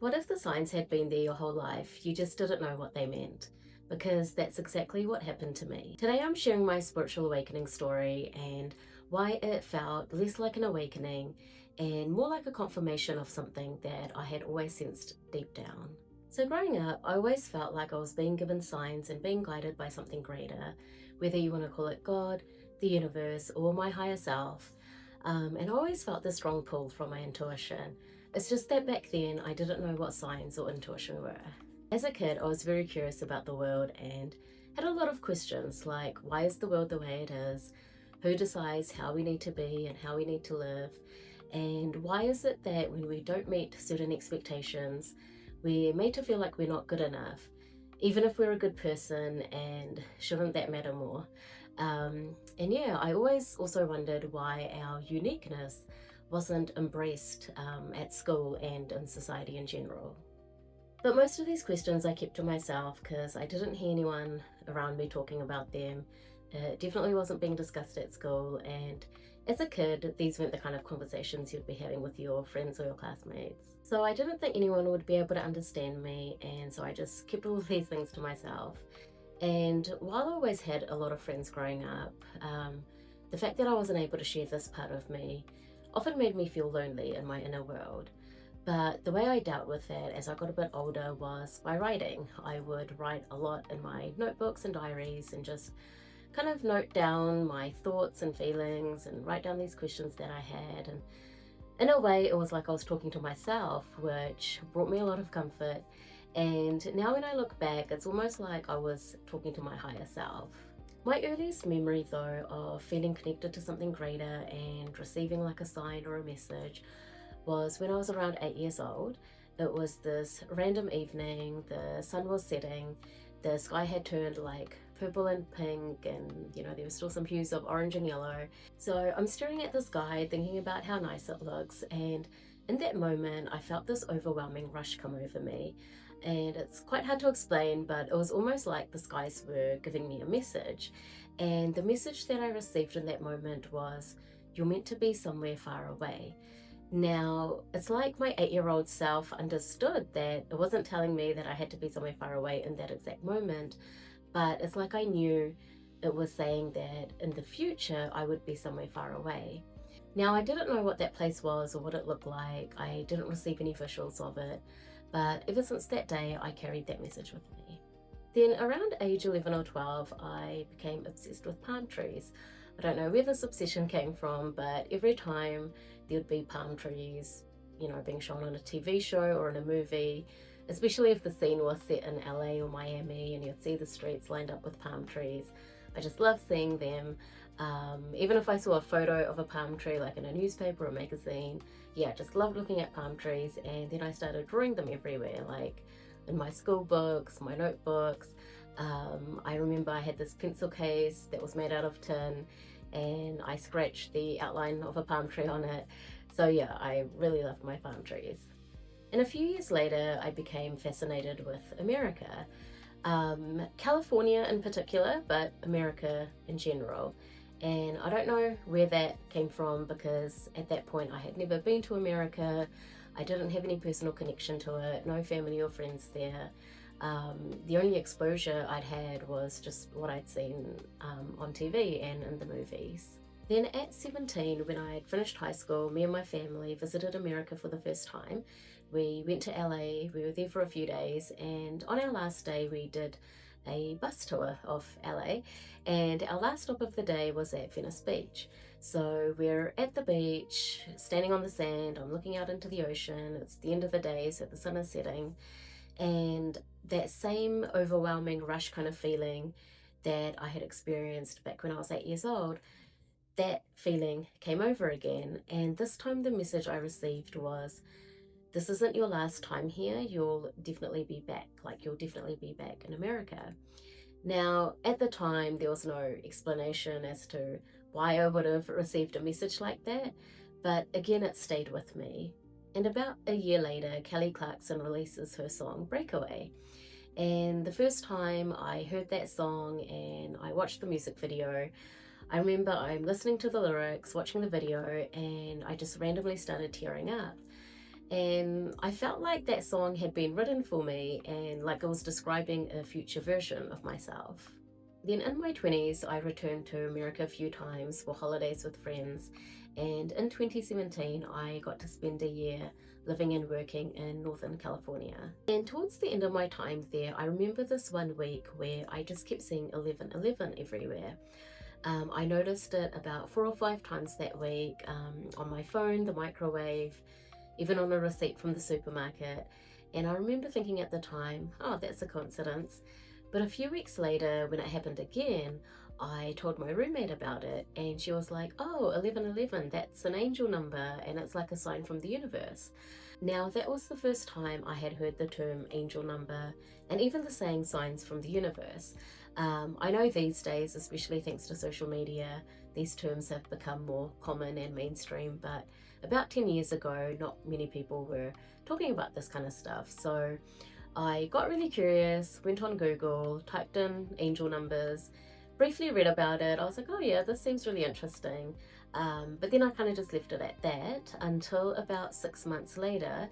What if the signs had been there your whole life, you just didn't know what they meant? Because that's exactly what happened to me. Today I'm sharing my spiritual awakening story and why it felt less like an awakening and more like a confirmation of something that I had always sensed deep down. So growing up, I always felt like I was being given signs and being guided by something greater, whether you want to call it God, the universe, or my higher self. And I always felt this strong pull from my intuition. It's just that back then I didn't know what signs or intuition were. As a kid, I was very curious about the world and had a lot of questions like, why is the world the way it is? Who decides how we need to be and how we need to live? And why is it that when we don't meet certain expectations, we're made to feel like we're not good enough, even if we're a good person, and shouldn't that matter more? And yeah, I always also wondered why our uniqueness wasn't embraced at school and in society in general. But most of these questions I kept to myself because I didn't hear anyone around me talking about them. It definitely wasn't being discussed at school, and as a kid, these weren't the kind of conversations you'd be having with your friends or your classmates. So I didn't think anyone would be able to understand me, and so I just kept all of these things to myself. And while I always had a lot of friends growing up, the fact that I wasn't able to share this part of me often made me feel lonely in my inner world. But the way I dealt with it as I got a bit older was by writing. I would write a lot in my notebooks and diaries and just kind of note down my thoughts and feelings and write down these questions that I had. And in a way, it was like I was talking to myself, which brought me a lot of comfort. And now when I look back, it's almost like I was talking to my higher self. My earliest memory, though, of feeling connected to something greater and receiving like a sign or a message was when I was around 8 years old. It was this random evening, the sun was setting, the sky had turned like purple and pink, and there were still some hues of orange and yellow. So I'm staring at the sky, thinking about how nice it looks, and in that moment, I felt this overwhelming rush come over me. And it's quite hard to explain, but it was almost like the skies were giving me a message. And the message that I received in that moment was, "You're meant to be somewhere far away." Now, it's like my 8-year-old self understood that it wasn't telling me that I had to be somewhere far away in that exact moment, but it's like I knew it was saying that in the future I would be somewhere far away. Now, I didn't know what that place was or what it looked like. I didn't receive any visuals of it, but ever since that day, I carried that message with me. Then around age 11 or 12, I became obsessed with palm trees. I don't know where this obsession came from, but every time there would be palm trees, being shown on a TV show or in a movie, especially if the scene was set in LA or Miami and you'd see the streets lined up with palm trees. I just love seeing them. Even if I saw a photo of a palm tree like in a newspaper or magazine, yeah, just loved looking at palm trees, and then I started drawing them everywhere, like in my school books, my notebooks. I remember I had this pencil case that was made out of tin, and I scratched the outline of a palm tree on it. So yeah, I really loved my palm trees. And a few years later, I became fascinated with America, California in particular, but America in general. And I don't know where that came from because at that point I had never been to America. I didn't have any personal connection to it, no family or friends there. The only exposure I'd had was just what I'd seen on TV and in the movies. Then at 17, when I had finished high school, me and my family visited America for the first time. We went to LA, we were there for a few days, and on our last day we did a bus tour of LA, and our last stop of the day was at Venice Beach. So we're at the beach, standing on the sand, I'm looking out into the ocean, it's the end of the day, so the sun is setting, and that same overwhelming rush kind of feeling that I had experienced back when I was 8 years old, that feeling came over again. And this time the message I received was, this isn't your last time here, you'll definitely be back, like you'll definitely be back in America. Now, at the time, there was no explanation as to why I would have received a message like that, but again, it stayed with me. And about a year later, Kelly Clarkson releases her song Breakaway. And the first time I heard that song and I watched the music video, I remember I'm listening to the lyrics, watching the video, and I just randomly started tearing up. And I felt like that song had been written for me and like it was describing a future version of myself. Then in my 20s, I returned to America a few times for holidays with friends. And in 2017, I got to spend a year living and working in Northern California. And towards the end of my time there, I remember this one week where I just kept seeing 1111 everywhere. I noticed it about 4 or 5 times that week on my phone, the microwave, even on a receipt from the supermarket. And I remember thinking at the time, oh, that's a coincidence. But a few weeks later, when it happened again, I told my roommate about it, and she was like, oh, 1111, that's an angel number, and it's like a sign from the universe. Now, that was the first time I had heard the term angel number and even the saying signs from the universe. I know these days, especially thanks to social media, these terms have become more common and mainstream, but about 10 years ago, not many people were talking about this kind of stuff. So I got really curious, went on Google, typed in angel numbers, briefly read about it. I was like, oh yeah, this seems really interesting. But then I kind of just left it at that until about 6 months later,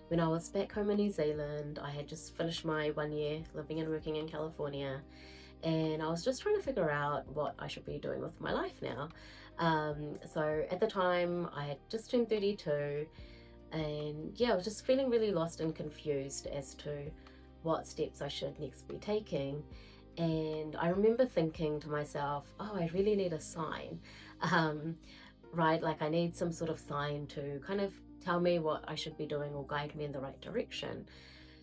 when I was back home in New Zealand. I had just finished my 1 year living and working in California, and I was just trying to figure out what I should be doing with my life now. So at the time, I had just turned 32, and yeah, I was just feeling really lost and confused as to what steps I should next be taking. And I remember thinking to myself, oh, I really need a sign, um, right? Like, I need some sort of sign to kind of tell me what I should be doing or guide me in the right direction.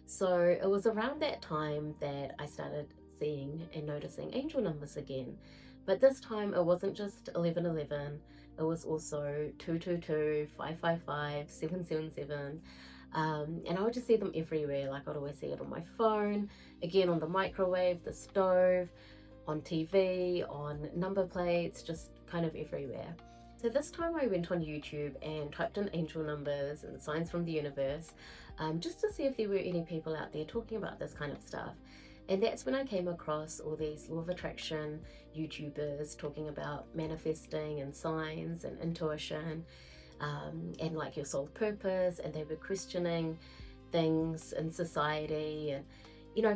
So it was around that time that I started seeing and noticing angel numbers again. But this time it wasn't just 1111, it was also 222, 555, 777. And I would just see them everywhere. Like, I'd always see it on my phone, again on the microwave, the stove, on TV, on number plates, just kind of everywhere. So this time I went on YouTube and typed in angel numbers and signs from the universe, just to see if there were any people out there talking about this kind of stuff. And that's when I came across all these law of attraction YouTubers talking about manifesting and signs and intuition, and like your soul purpose. And they were questioning things in society and,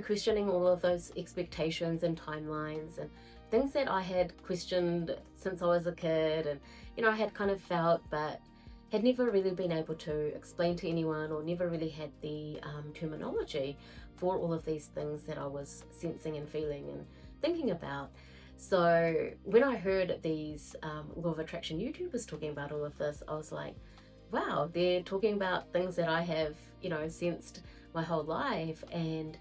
questioning all of those expectations and timelines and things that I had questioned since I was a kid, and I had kind of felt but had never really been able to explain to anyone, or never really had the terminology for all of these things that I was sensing and feeling and thinking about. So when I heard these law of attraction YouTubers talking about all of this, I was like, wow, they're talking about things that I have, sensed my whole life. And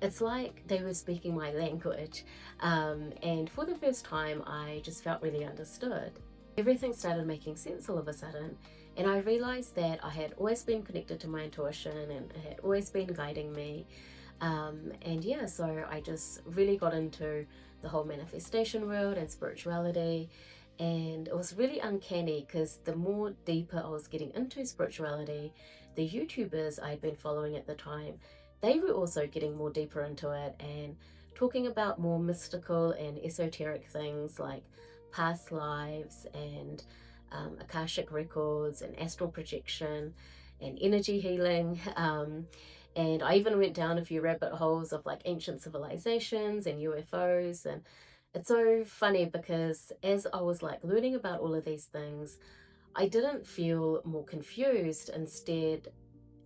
it's like they were speaking my language. And for the first time, I just felt really understood. Everything started making sense all of a sudden. And I realized that I had always been connected to my intuition and it had always been guiding me. And yeah, so I just really got into the whole manifestation world and spirituality. And it was really uncanny because the more deeper I was getting into spirituality, the YouTubers I'd been following at the time, they were also getting more deeper into it and talking about more mystical and esoteric things like past lives and Akashic records and astral projection and energy healing. And I even went down a few rabbit holes of like ancient civilizations and UFOs. And it's so funny because as I was like learning about all of these things, I didn't feel more confused. Instead,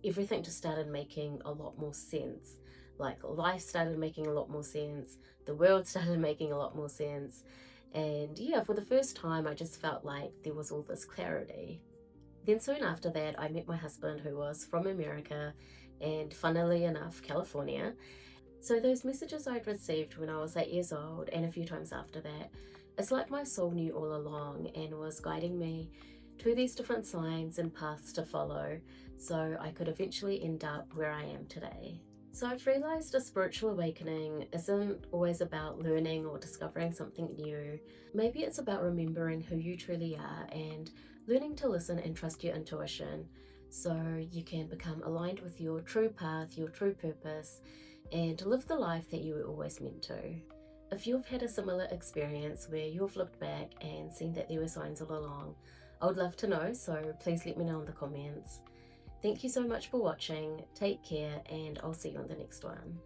everything just started making a lot more sense. Like, life started making a lot more sense, the world started making a lot more sense. And yeah, for the first time, I just felt like there was all this clarity. Then soon after that, I met my husband, who was from America and, funnily enough, California. So those messages I'd received when I was 8 years old and a few times after that, it's like my soul knew all along and was guiding me to these different signs and paths to follow so I could eventually end up where I am today. So I've realized a spiritual awakening isn't always about learning or discovering something new. Maybe it's about remembering who you truly are and learning to listen and trust your intuition so you can become aligned with your true path, your true purpose, and live the life that you were always meant to. If you've had a similar experience where you've looked back and seen that there were signs all along, I would love to know, so please let me know in the comments. Thank you so much for watching. Take care, and I'll see you on the next one.